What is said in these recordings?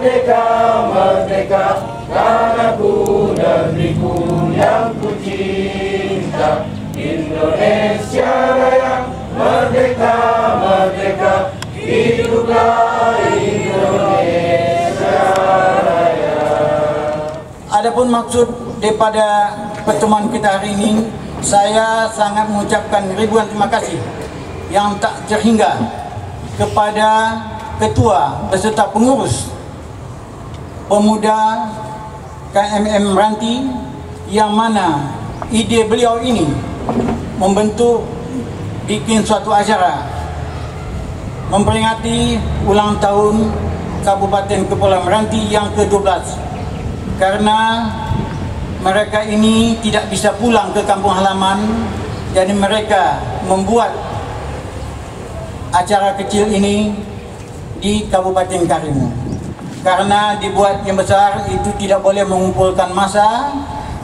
Merdeka, merdeka, karena ku negeriku yang ku cinta. Indonesia Raya, merdeka, merdeka, hiduplah Indonesia Raya. Adapun maksud daripada pertemuan kita hari ini, saya sangat mengucapkan ribuan terima kasih yang tak terhingga kepada ketua beserta pengurus pemuda KMM Meranti, yang mana ide beliau ini membentuk bikin suatu acara memperingati ulang tahun Kabupaten Kepulauan Meranti yang ke-12, karena mereka ini tidak bisa pulang ke kampung halaman, jadi mereka membuat acara kecil ini di Kabupaten Karimun. Karena dibuat yang besar itu tidak boleh mengumpulkan massa,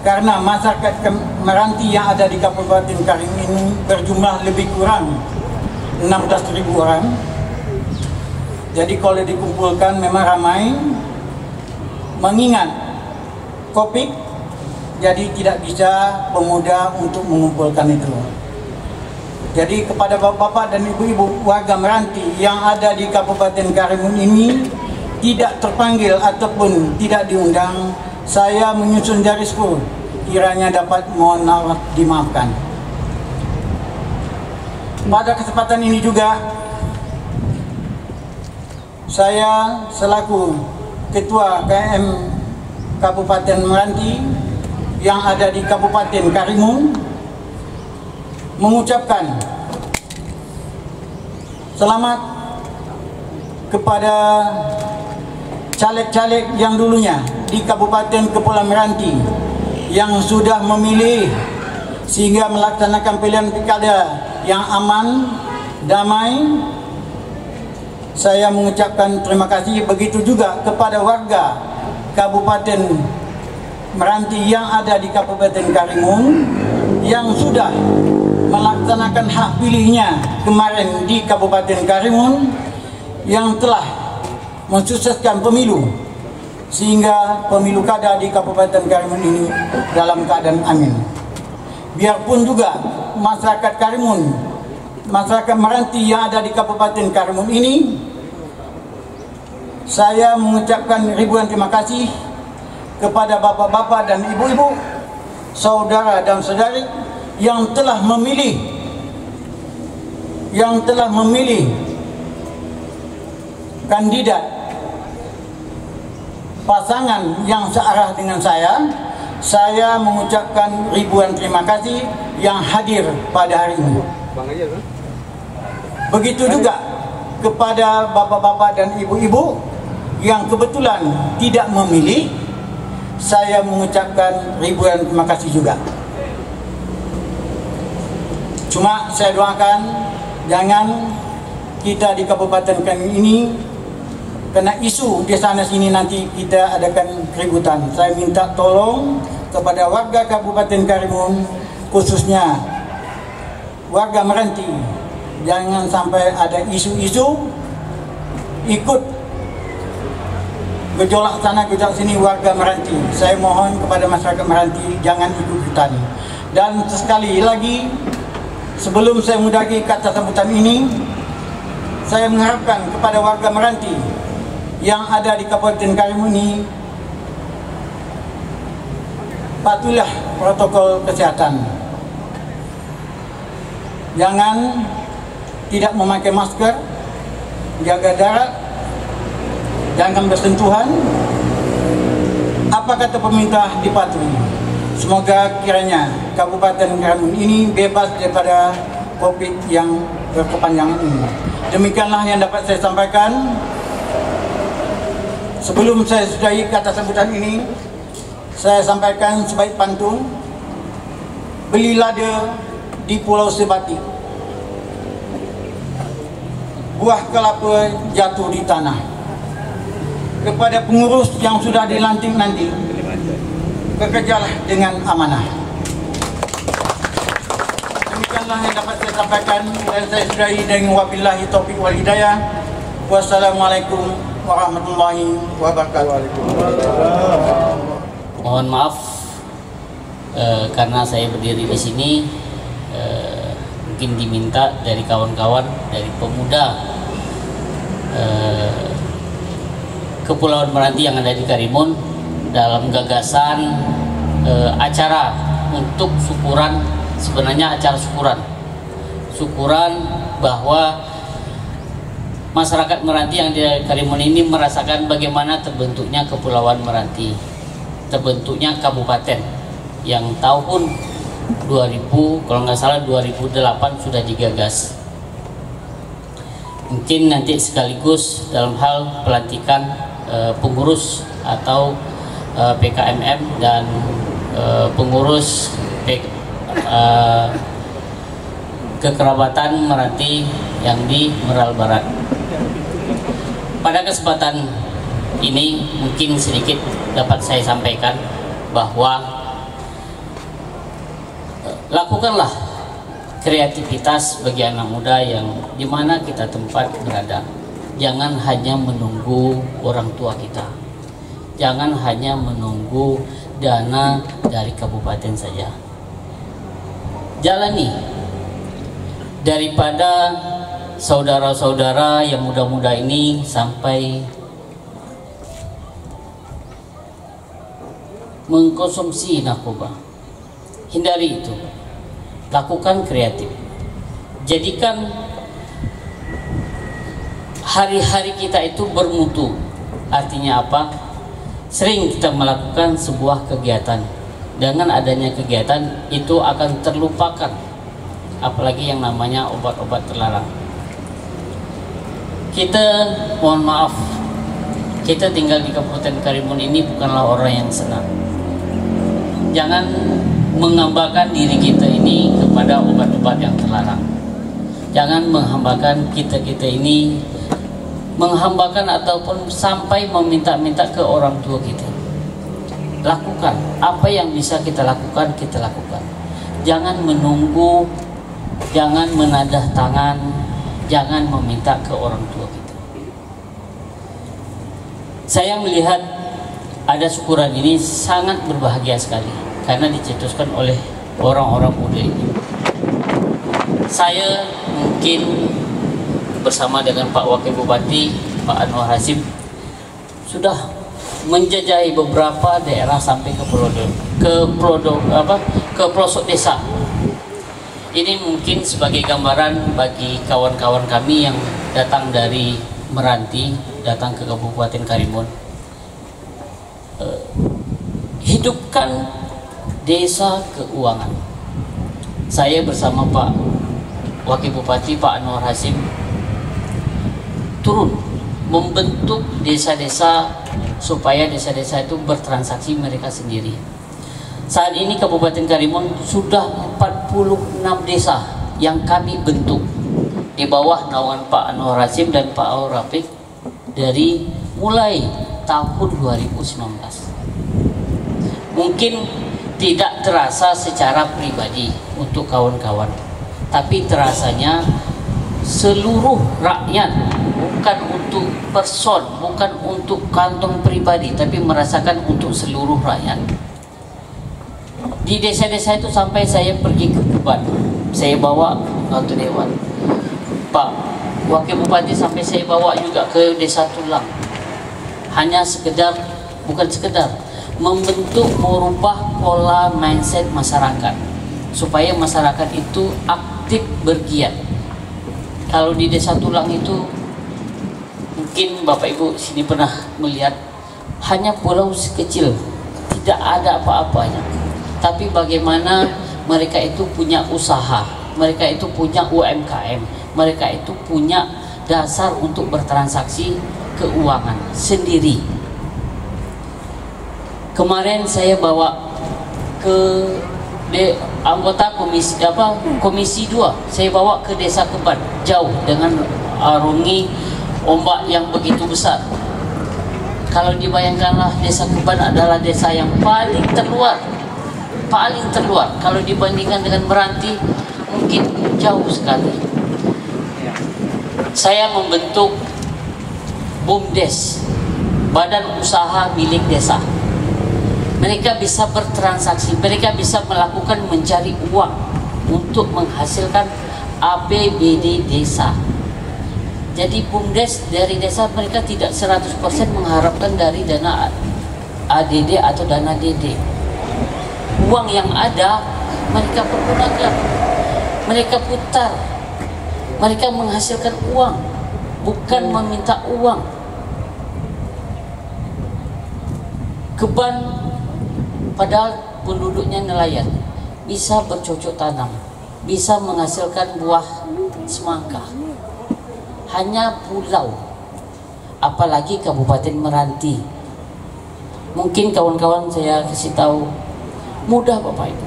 karena masyarakat Meranti yang ada di Kabupaten Karimun ini berjumlah lebih kurang 16.000 orang. Jadi kalau dikumpulkan memang ramai. Mengingat Covid, jadi tidak bisa pemuda untuk mengumpulkan itu. Jadi kepada bapak-bapak dan ibu-ibu warga Meranti yang ada di Kabupaten Karimun ini tidak terpanggil ataupun tidak diundang, saya menyusun garisku, kiranya dapat mohon maaf dimaafkan. Pada kesempatan ini juga saya selaku Ketua KM Kabupaten Meranti yang ada di Kabupaten Karimun mengucapkan selamat kepada caleg-caleg yang dulunya di Kabupaten Kepulauan Meranti yang sudah memilih sehingga melaksanakan pilihan pilkada yang aman, damai. Saya mengucapkan terima kasih. Begitu juga kepada warga Kabupaten Meranti yang ada di Kabupaten Karimun yang sudah melaksanakan hak pilihnya kemarin di Kabupaten Karimun, yang telah mensukseskan pemilu sehingga pemilu kada di Kabupaten Karimun ini dalam keadaan amin. Biarpun juga masyarakat Karimun, masyarakat Meranti yang ada di Kabupaten Karimun ini, saya mengucapkan ribuan terima kasih kepada bapak-bapak dan ibu-ibu, saudara dan saudari yang telah memilih kandidat pasangan yang searah dengan saya. Saya mengucapkan ribuan terima kasih yang hadir pada hari ini. Begitu juga kepada bapak-bapak dan ibu-ibu yang kebetulan tidak memilih, saya mengucapkan ribuan terima kasih juga. Cuma saya doakan jangan kita di Kabupaten Karimun ini kena isu di sana sini nanti kita adakan keributan. Saya minta tolong kepada warga Kabupaten Karimun, khususnya warga Meranti, jangan sampai ada isu-isu ikut gejolak sana gejolak sini warga Meranti. Saya mohon kepada masyarakat Meranti jangan ikut-ikutan. Dan sekali lagi, sebelum saya mengakhiri kata sambutan ini, saya mengharapkan kepada warga Meranti yang ada di Kabupaten Karimun ini, patuhilah protokol kesehatan. Jangan tidak memakai masker, jaga jarak, jangan bersentuhan. Apa kata pemerintah dipatuhi. Semoga kiranya Kabupaten Karimun ini bebas daripada COVID yang berkepanjangan ini. Demikianlah yang dapat saya sampaikan. Sebelum saya sudahi kata sambutan ini, saya sampaikan sebaik pantun. Beli lada di Pulau Sebati, buah kelapa jatuh di tanah. Kepada pengurus yang sudah dilantik nanti, bekerjalah dengan amanah. Demikianlah yang dapat saya sampaikan, dan saya sudahi dengan wabillahi taufiq wal hidayah. Wassalamualaikum warahmatullahi wabarakatuh. Mohon maaf karena saya berdiri di sini mungkin diminta dari kawan-kawan dari pemuda Kepulauan Meranti yang ada di Karimun dalam gagasan acara untuk syukuran, sebenarnya acara syukuran bahwa masyarakat Meranti yang di Karimun ini merasakan bagaimana terbentuknya Kepulauan Meranti, terbentuknya kabupaten yang tahun 2000 kalau nggak salah 2008 sudah digagas. Mungkin nanti sekaligus dalam hal pelantikan pengurus atau PKMM dan pengurus kekerabatan Meranti yang di Meral Barat. Pada kesempatan ini mungkin sedikit dapat saya sampaikan bahwa lakukanlah kreativitas bagi anak muda yang dimana kita tempat berada. Jangan hanya menunggu orang tua kita, jangan hanya menunggu dana dari kabupaten saja. Jalani daripada saudara-saudara yang muda-muda ini sampai mengkonsumsi narkoba. Hindari itu. Lakukan kreatif. Jadikan hari-hari kita itu bermutu. Artinya apa? Sering kita melakukan sebuah kegiatan. Dengan adanya kegiatan itu akan terlupakan, apalagi yang namanya obat-obat terlarang. Kita mohon maaf, kita tinggal di Kabupaten Karimun ini bukanlah orang yang senang. Jangan menghambakan diri kita ini kepada obat-obat yang terlarang. Jangan menghambakan kita ini, menghambakan ataupun sampai meminta-minta ke orang tua kita. Lakukan apa yang bisa kita lakukan, kita lakukan. Jangan menunggu, jangan menadah tangan, jangan meminta ke orang tua kita. Saya melihat ada syukuran ini sangat berbahagia sekali karena dicetuskan oleh orang-orang muda ini. Saya mungkin bersama dengan Pak Wakil Bupati Pak Anwar Hasim sudah menjajahi beberapa daerah sampai ke pelosok desa. Ini mungkin sebagai gambaran bagi kawan-kawan kami yang datang dari Meranti, datang ke Kabupaten Karimun. Hidupkan desa keuangan. Saya bersama Pak Wakil Bupati Pak Anwar Hasim turun membentuk desa-desa supaya desa-desa itu bertransaksi mereka sendiri. Saat ini Kabupaten Karimun sudah 46 desa yang kami bentuk di bawah naungan Pak Anwar Hasim dan Pak Aur Rafiq dari mulai tahun 2019. Mungkin tidak terasa secara pribadi untuk kawan-kawan, tapi terasanya seluruh rakyat, bukan untuk person, bukan untuk kantong pribadi, tapi merasakan untuk seluruh rakyat. Di desa-desa itu sampai saya pergi ke Kuban, saya bawa Ratu Dewan, Pak Wakil Bupati sampai saya bawa juga ke Desa Tulang. Hanya sekedar, bukan sekedar, membentuk, merubah pola mindset masyarakat supaya masyarakat itu aktif bergiat. Kalau di Desa Tulang itu mungkin Bapak Ibu sini pernah melihat hanya pulau sekecil, tidak ada apa-apanya, tapi bagaimana mereka itu punya usaha, mereka itu punya UMKM, mereka itu punya dasar untuk bertransaksi keuangan sendiri. Kemarin saya bawa ke anggota komisi 2, saya bawa ke Desa Keban, jauh dengan arungi ombak yang begitu besar. Kalau dibayangkanlah Desa Keban adalah desa yang paling terluar. Kalau dibandingkan dengan Meranti mungkin jauh sekali. Saya membentuk BUMDes, badan usaha milik desa. Mereka bisa bertransaksi, mereka bisa melakukan mencari uang untuk menghasilkan APBD desa. Jadi BUMDes dari desa mereka tidak 100% mengharapkan dari dana ADD atau dana DD. Uang yang ada mereka pergunakan, mereka putar, mereka menghasilkan uang, bukan meminta uang. Keban padahal penduduknya nelayan, bisa bercocok tanam, bisa menghasilkan buah semangka. Hanya pulau, apalagi Kabupaten Meranti. Mungkin kawan-kawan saya kasih tahu, mudah Bapak Ibu.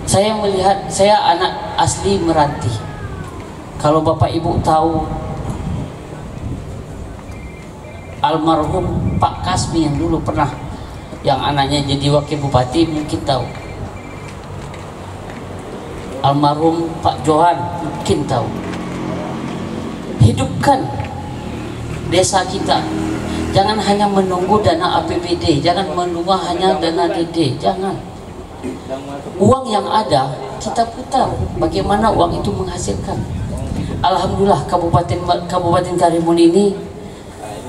Saya melihat, saya anak asli Meranti. Kalau Bapak Ibu tahu almarhum Pak Kasmi yang dulu pernah, yang anaknya jadi wakil bupati, mungkin tahu. Almarhum Pak Johan mungkin tahu. Hidupkan desa kita. Jangan hanya menunggu dana APBD, jangan menunggu hanya dana DD, jangan. Uang yang ada kita putar, bagaimana uang itu menghasilkan. Alhamdulillah Kabupaten Karimun ini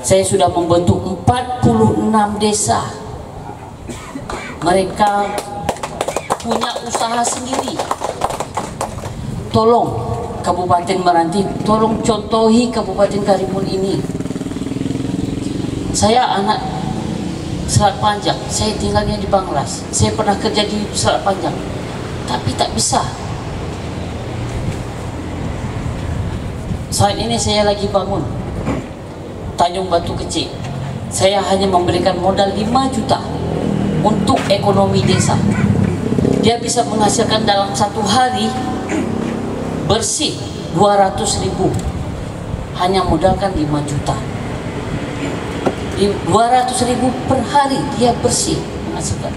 saya sudah membentuk 46 desa. Mereka punya usaha sendiri. Tolong Kabupaten Meranti, tolong contohi Kabupaten Karimun ini. Saya anak Selat Panjang, saya tinggalnya di Banglas, saya pernah kerja di Selat Panjang, tapi tak bisa. Saat ini saya lagi bangun Tanjung Batu Kecil. Saya hanya memberikan modal 5 juta untuk ekonomi desa. Dia bisa menghasilkan dalam 1 hari bersih 200.000, hanya modalkan 5 juta. 200.000 per hari dia bersih menghasilkan.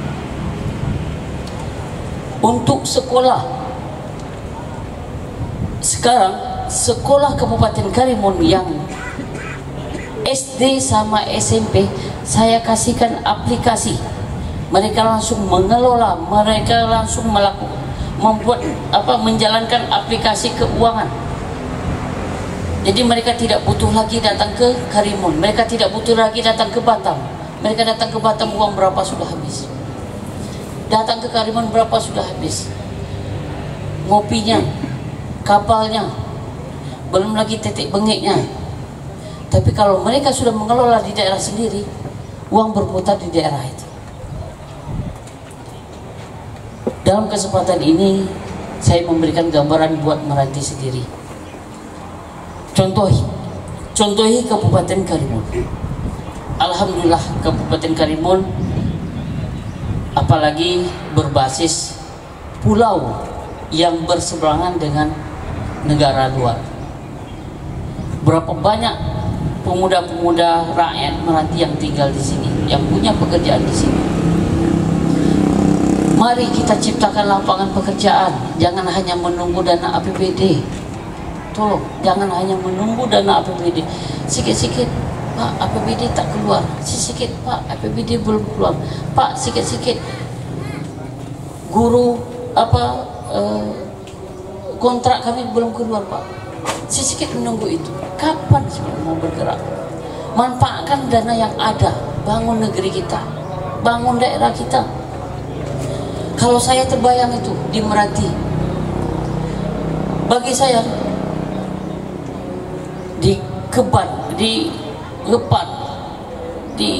Untuk sekolah, sekarang sekolah Kabupaten Karimun yang SD sama SMP saya kasihkan aplikasi. Mereka langsung mengelola, mereka langsung melakukan, menjalankan aplikasi keuangan. Jadi mereka tidak butuh lagi datang ke Karimun, mereka tidak butuh lagi datang ke Batam. Mereka datang ke Batam, uang berapa sudah habis. Datang ke Karimun, berapa sudah habis. Ngopinya, kapalnya, belum lagi tetek bengeknya. Tapi kalau mereka sudah mengelola di daerah sendiri, uang berputar di daerah itu. Dalam kesempatan ini saya memberikan gambaran buat Meranti sendiri. Contohi Kabupaten Karimun. Alhamdulillah Kabupaten Karimun, apalagi berbasis pulau yang berseberangan dengan negara luar. Berapa banyak pemuda-pemuda rakyat Meranti yang tinggal di sini, yang punya pekerjaan di sini. Mari kita ciptakan lapangan pekerjaan, jangan hanya menunggu dana APBD. Tolong, jangan hanya menunggu dana APBD. Sikit-sikit, Pak, APBD tak keluar. Sikit, Pak, APBD belum keluar. Pak, sikit-sikit, guru kontrak kami belum keluar, Pak. Sikit menunggu itu. Kapan sebenarnya mau bergerak? Manfaatkan dana yang ada, bangun negeri kita, bangun daerah kita. Kalau saya terbayang itu di Meranti, bagi saya di Keban, di Lepan, di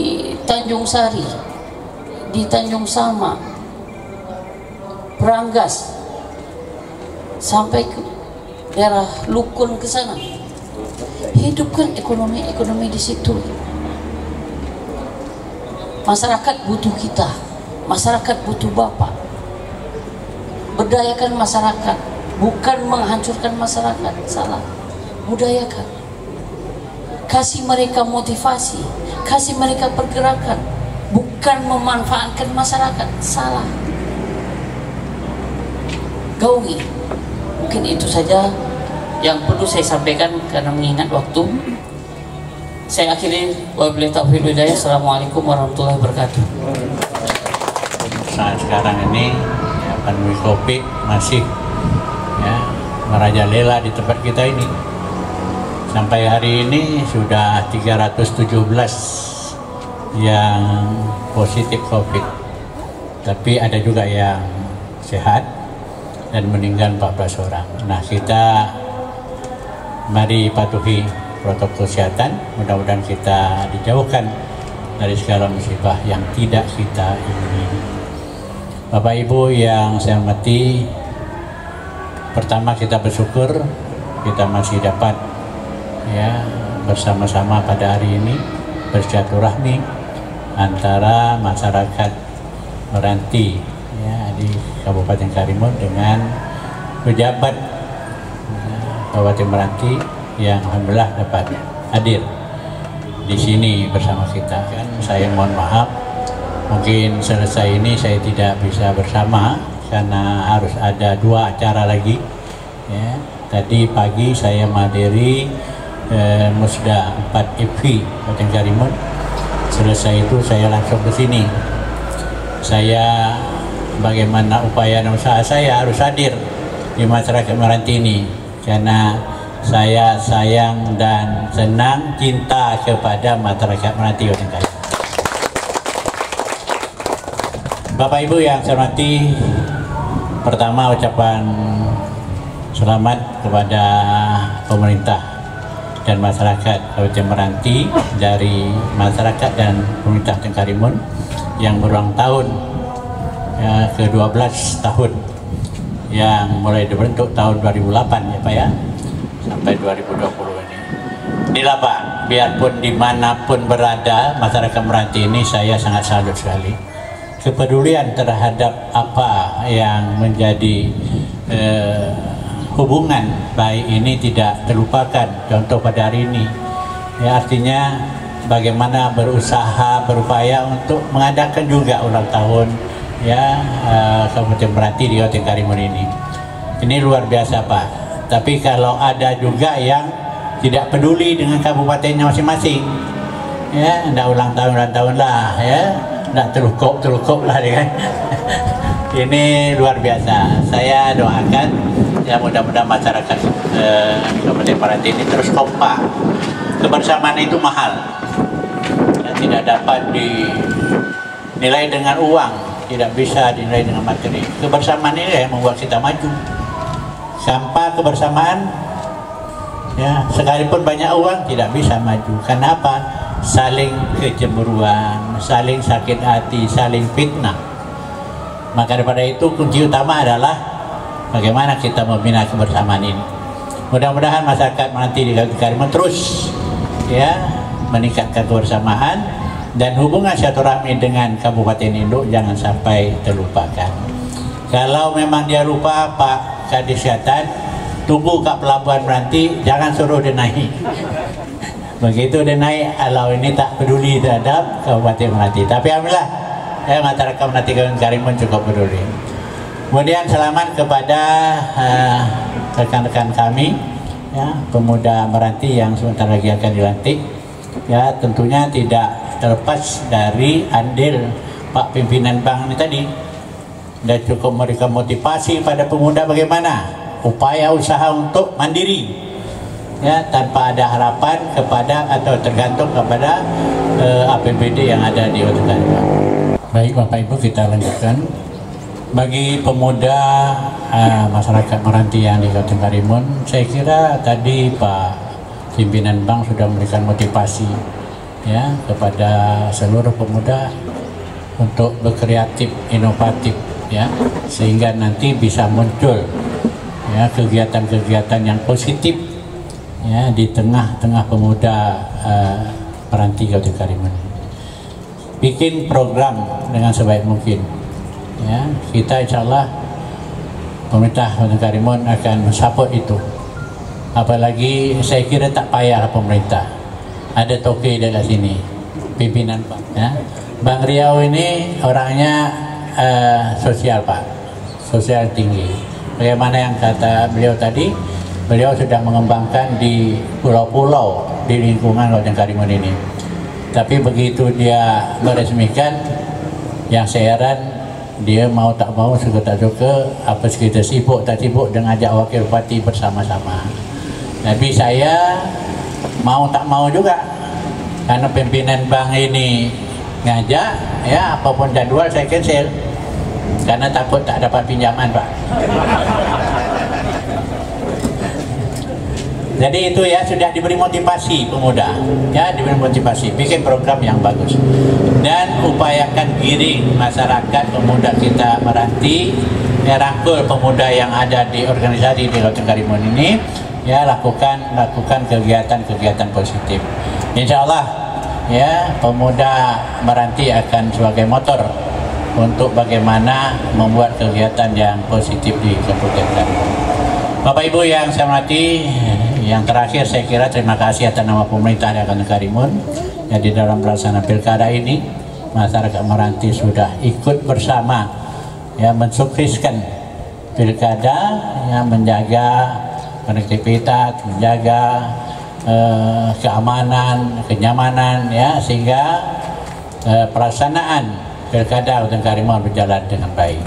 Tanjung Sari, di Tanjung Sama, Peranggas, sampai ke daerah Lukun ke sana, hidupkan ekonomi di situ. Masyarakat butuh kita, masyarakat butuh Bapak. Berdayakan masyarakat, bukan menghancurkan masyarakat. Salah, budayakan. Kasih mereka motivasi, kasih mereka pergerakan, bukan memanfaatkan masyarakat. Salah. Gaungi. Mungkin itu saja yang perlu saya sampaikan karena mengingat waktu. Saya akhiri, wabillahi taufiq wal hidayah. Assalamualaikum warahmatullahi wabarakatuh. Saat sekarang ini ya, pandemi Covid masih ya, merajalela di tempat kita ini. Sampai hari ini sudah 317 yang positif Covid. Tapi ada juga yang sehat dan meninggal 14 orang. Nah, kita mari patuhi protokol kesehatan. Mudah-mudahan kita dijauhkan dari segala musibah yang tidak kita ingini. Bapak Ibu yang saya hormati, pertama kita bersyukur kita masih dapat ya bersama-sama pada hari ini bersilaturahmi antara masyarakat Meranti ya, di Kabupaten Karimun dengan pejabat Kabupaten Meranti yang alhamdulillah dapat hadir di sini bersama kita. Kan saya mohon maaf, mungkin selesai ini saya tidak bisa bersama karena harus ada 2 acara lagi ya. Tadi pagi saya menghadiri Musda 4 IPI Kabupaten Karimun. Selesai itu saya langsung ke sini. Saya bagaimana upaya dan usaha saya harus hadir di masyarakat Meranti ini karena saya sayang dan senang cinta kepada masyarakat Meranti Kabupaten Karimun. Bapak Ibu yang saya hormati, pertama ucapan selamat kepada pemerintah dan masyarakat Kabupaten Meranti dari masyarakat dan pemerintah Kabupaten Karimun yang berulang tahun ya, ke-12 tahun yang mulai dibentuk tahun 2008 ya Pak ya sampai 2020 ini. Inilah Pak, biarpun dimanapun berada masyarakat Meranti ini saya sangat salut sekali. Kepedulian terhadap apa yang menjadi hubungan baik ini tidak terlupakan. Contoh pada hari ini ya, artinya bagaimana berusaha berupaya untuk mengadakan juga ulang tahun ya Kabupaten Meranti di Kabupaten Karimun ini luar biasa Pak. Tapi kalau ada juga yang tidak peduli dengan kabupatennya masing-masing ya, ndak ulang tahun lah ya, ndak terlukup lah kan. Ini luar biasa. Saya doakan ya mudah-mudahan masyarakat Kabupaten Meranti ini terus kompak. Kebersamaan itu mahal ya, tidak dapat dinilai dengan uang, tidak bisa dinilai dengan materi. Kebersamaan ini yang membuat kita maju. Tanpa kebersamaan ya, sekalipun banyak uang tidak bisa maju. Kenapa? Saling kecemburuan, saling sakit hati, saling fitnah. Maka daripada itu kunci utama adalah bagaimana kita membina kebersamaan ini. Mudah-mudahan masyarakat Meranti di Kabupaten Karimun terus ya meningkatkan kebersamaan dan hubungan silaturahmi dengan Kabupaten Induk jangan sampai terlupakan. Kalau memang dia lupa Pak Kadis Kesehatan, tunggu kat pelabuhan Meranti, jangan suruh dia naik. Begitu dia naik, kalau ini tak peduli terhadap Kabupaten Meranti. Tapi alhamdulillah masyarakat Meranti Kabupaten Karimun cukup peduli. Kemudian selamat kepada rekan-rekan kami ya, pemuda Meranti yang sebentar lagi akan dilantik ya, tentunya tidak terlepas dari andil Pak Pimpinan Bank ini tadi. Dan cukup memberikan motivasi pada pemuda bagaimana upaya usaha untuk mandiri ya, tanpa ada harapan kepada atau tergantung kepada APBD yang ada di Kabupaten Karimun. Baik Bapak Ibu, kita lanjutkan. Bagi pemuda masyarakat Meranti yang di Kabupaten Karimun, saya kira tadi Pak Pimpinan Bank sudah memberikan motivasi ya kepada seluruh pemuda untuk berkreatif, inovatif ya, sehingga nanti bisa muncul ya kegiatan-kegiatan yang positif ya di tengah-tengah pemuda Meranti Kabupaten Karimun. Bikin program dengan sebaik mungkin ya, kita insyaallah pemerintah Kabupaten Karimun akan mensupport itu. Apalagi saya kira tak payah pemerintah, ada toke dari sini pimpinan Pak ya. Bang Riau ini orangnya sosial Pak, sosial tinggi. Bagaimana yang kata beliau tadi, beliau sudah mengembangkan di pulau-pulau di lingkungan Kabupaten Karimun ini. Tapi begitu dia meresmikan, yang saya heran, dia mau tak mau, suka tak suka, apa kita sibuk tak sibuk dengan ajak wakil bupati bersama-sama. Tapi saya mau tak mau juga, karena pimpinan bank ini ngajak, ya apapun jadwal saya cancel, karena takut tak dapat pinjaman, Pak. Jadi itu ya, sudah diberi motivasi pemuda, ya diberi motivasi, bikin program yang bagus, dan upayakan giring masyarakat pemuda kita Meranti, ya rangkul pemuda yang ada di organisasi di Kabupaten Karimun ini, ya lakukan kegiatan-kegiatan positif. Insya Allah ya pemuda Meranti akan sebagai motor untuk bagaimana membuat kegiatan yang positif di Kabupaten Karimun. Bapak Ibu yang saya hormati, yang terakhir saya kira terima kasih atas nama pemerintah Kabupaten Karimun, yang di dalam pelaksanaan pilkada ini masyarakat Meranti sudah ikut bersama ya mensukseskan pilkada, yang menjaga konektivitas, menjaga keamanan, kenyamanan, ya sehingga pelaksanaan pilkada Kabupaten Karimun berjalan dengan baik.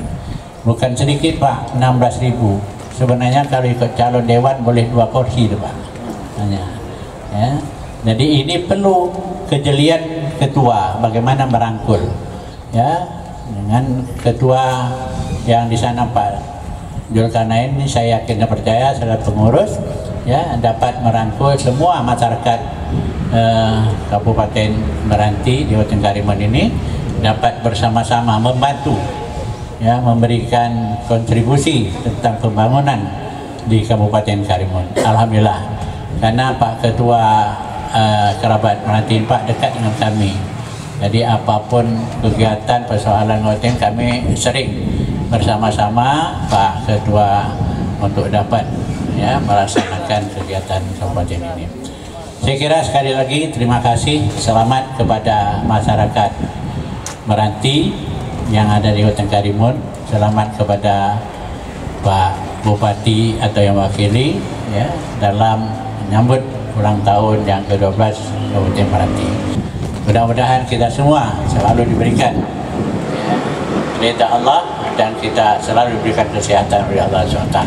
Bukan sedikit Pak, 16.000. Sebenarnya kalau ikut calon dewan boleh 2 kursi Pak. Ya. Jadi ini perlu kejelian ketua, bagaimana merangkul, ya dengan ketua yang di sana Pak Julkarnain ini, saya yakin dan percaya selaku pengurus ya dapat merangkul semua masyarakat Kabupaten Meranti di Kabupaten Karimun ini, dapat bersama-sama membantu, ya memberikan kontribusi tentang pembangunan di Kabupaten Karimun. Alhamdulillah, karena Pak Ketua kerabat Meranti Pak dekat dengan kami, jadi apapun kegiatan persoalan Kabupaten kami sering bersama-sama Pak Ketua untuk dapat ya melaksanakan kegiatan kabupaten ini. Saya kira sekali lagi terima kasih, selamat kepada masyarakat Meranti yang ada di Kabupaten Karimun, selamat kepada Pak Bupati atau yang wakili ya dalam menyambut ulang tahun yang ke-12 Kabupaten Meranti. Mudah-mudahan kita semua selalu diberikan ridha Allah dan kita selalu diberikan kesehatan oleh Allah SWT.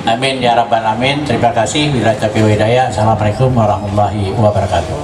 Amin ya rabbal alamin. Terima kasih. Bila taufiq wa hidayah. Assalamualaikum warahmatullahi wabarakatuh.